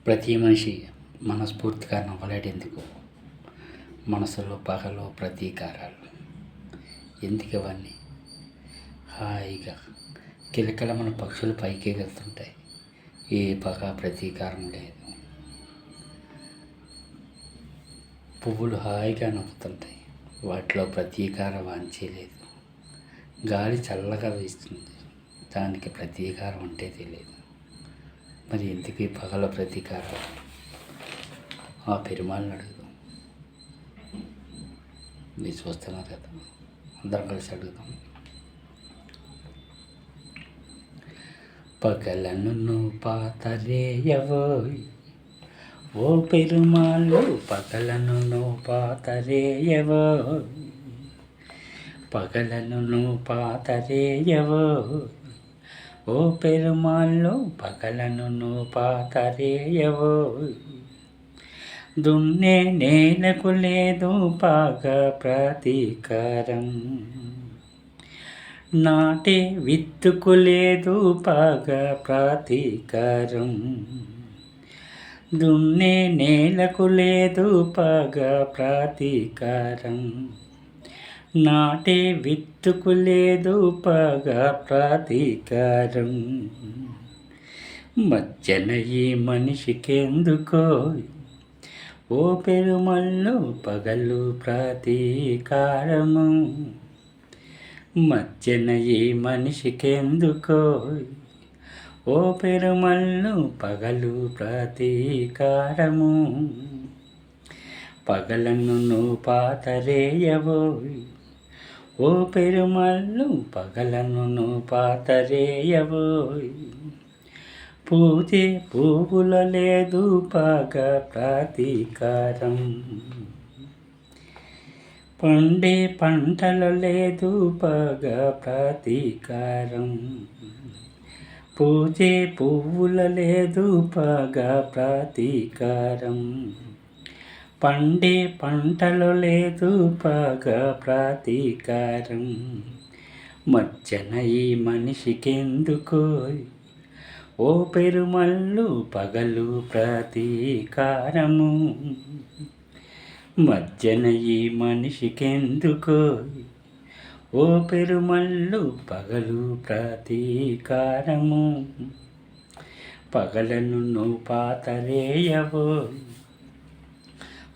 ప్రతి మనిషి మనస్ఫూర్తిగా నవ్వలేడెందుకు? మనసులో పగలు ప్రతీకారాలు ఎందుకు ఇవన్నీ? హాయిగా కిలకిలమన పక్షులు పైకి ఎగురుతుంటాయి. ఏ పగ ప్రతీకారం లేదు. పువ్వులు హాయిగా నవ్వుతుంటాయి. వాటిలో ప్రతీకార వాంఛే లేదు. గాలి చల్లగా వీస్తుంది. దానికి ప్రతీకారం అంటే తెలియదు. మరి ఎందుకు ఈ పగల ప్రతీకారం? ఆ పెరుమాళ్ళని అడుగుదాం. మీరు చూస్తున్నారు కదా, అందరం కలిసి అడుగుదాం. పగలను పాతరేయవోయ్ ఓ పెరుమాళ్ళు, పగలను పాతరేయవోయ్, పగలను పాతరేయవోయ్ ఓ పెరుమాళ్ళు, పగలను పాతరేయవోయ్. దున్నే నేలకు లేదు పాగ ప్రతీకారం, నాటే విత్తుకు లేదు పాగ ప్రతీకారం. దున్నే నేలకు లేదు పాగ ప్రతీకారం, నాటే విత్తుకు లేదు పగ ప్రతీకారం. మధ్యన ఈ మనిషికెందుకో ఓ పెరుమళ్ళు పగలు ప్రతీకారము. మధ్యన ఈ మనిషికెందుకో ఓ పెరుమళ్ళు పగలు ప్రతీకారము. పగలను పాతరేయవోయ్ ఓ పెరుమళ్ళు, పగలను పాతరేయవోయ్. పూజే పువ్వుల లేదు పగ ప్రతీకారం, పండే పంటల లేదు పగ ప్రతీకారం. పూజే పువ్వుల లేదు పగ ప్రతీకారం, పండే పంటలో లేదు పగ ప్రతీకారం. మధ్యన ఈ మనిషికెందుకో ఓ పెరుమళ్ళు పగలు ప్రతీకారము. మధ్యన ఈ మనిషికెందుకో ఓ పెరుమళ్ళు పగలు ప్రతీకారము. పగలను పాతరేయవోయ్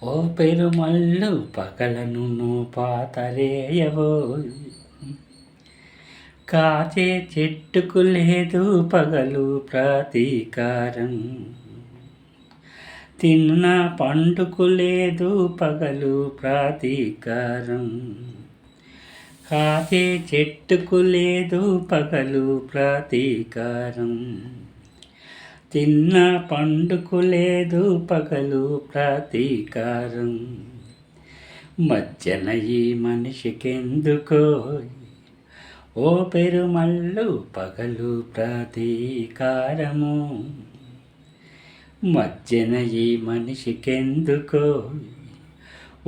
ఓ పెరుమళ్ళు, పగలను పాతరేయవోయ్. కాచే చెట్టుకు లేదు పగలు ప్రతీకారం, తిన్న పండుకు లేదు పగలు ప్రతీకారం. కాచే చెట్టుకు లేదు పగలు ప్రతీకారం, తిన్న పండుకు లేదు పగలు ప్రతీకారం. మధ్యన ఈ మనిషికెందుకో ఓ పెరుమళ్ళు పగలు ప్రతీకారము. మధ్యన ఈ మనిషికెందుకో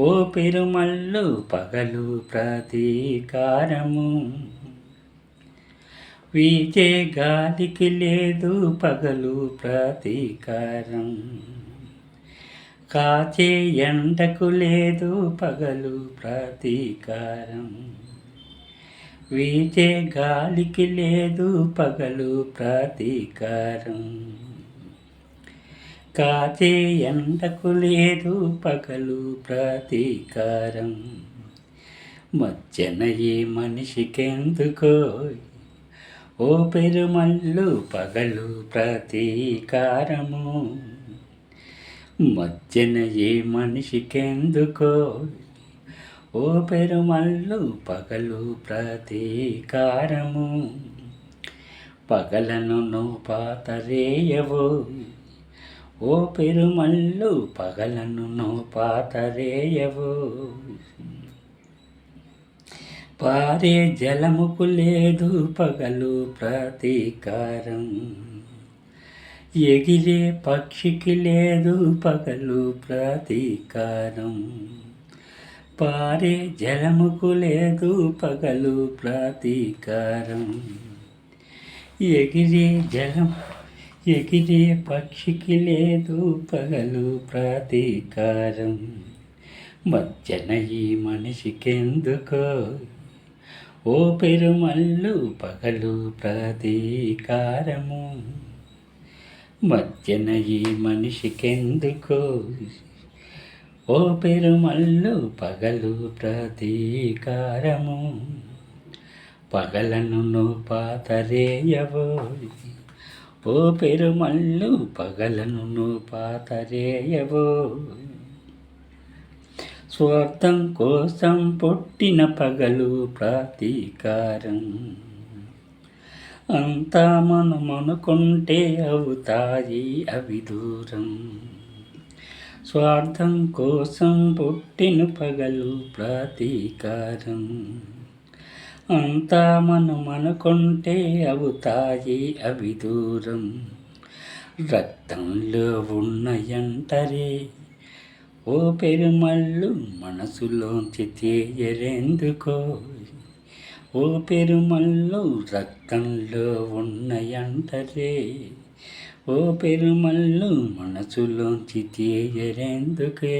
ఓ పెరుమళ్ళు పగలు ప్రతీకారము. వీచే గాలికి లేదు పగలు ప్రతీకారం, కాచే ఎండకు లేదు పగలు ప్రతీకారం. వీచే గాలికి లేదు పగలు ప్రతీకారం, కాచే ఎండకు లేదు పగలు ప్రతీకారం. మధ్యన ఈ మనిషికెందుకో ఓ పెరుమళ్ళు పగలు ప్రతీకారము. మధ్యన ఈ మనిషికెందుకో ఓ పెరుమళ్ళు పగలు ప్రతీకారము. పగలను పాతరేయవోయ్ ఓ పెరుమళ్ళు, పగలను పాతరేయవోయ్. పారే జలముకు లేదు పగలు ప్రతీకారం, ఎగిరే పక్షికి లేదు పగలు ప్రతీకారం. పారే జలముకు లేదు పగలు ప్రతీకారం, ఎగిరే జలం ఎగిరే పక్షికి లేదు పగలు ప్రాతీకారం, మధ్యన ఈ మనిషికెందుకో ఓ పెరుమల్లు పగలు ప్రాతీకారము, మధ్యన ఈ మనిషికెందుకో ఓ పెరుమల్లు పగలు ప్రాతీకారము, పగలను పాతరేయవో ఓ పెరుమల్లు పగలను పాతరేయవో, స్వార్థం కోసం పుట్టిన పగలు ప్రాతీకారం, అంతా మనమనుకుంటే అవుతాయి అవి దూరం, స్వార్థం కోసం పుట్టిన పగలు ప్రాతీకారం, అంతా మనమనుకుంటే అవుతాయి అవి దూరం, రక్తంలో ఉన్నయంటరే ఓ పెరుమల్లు మనసులోంచి తీయరెందుకో, ఓ పెరుమల్లు రక్తంలో ఉన్నయంటరే ఓ పెరుమల్లు మనసులోంచి తీయరెందుకే,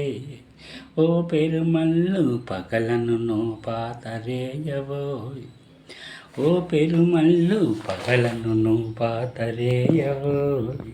ఓ పెరుమల్లు పగలను పాతరేయవో ఓ పెరుమల్లు పగలను పాతరేయవో.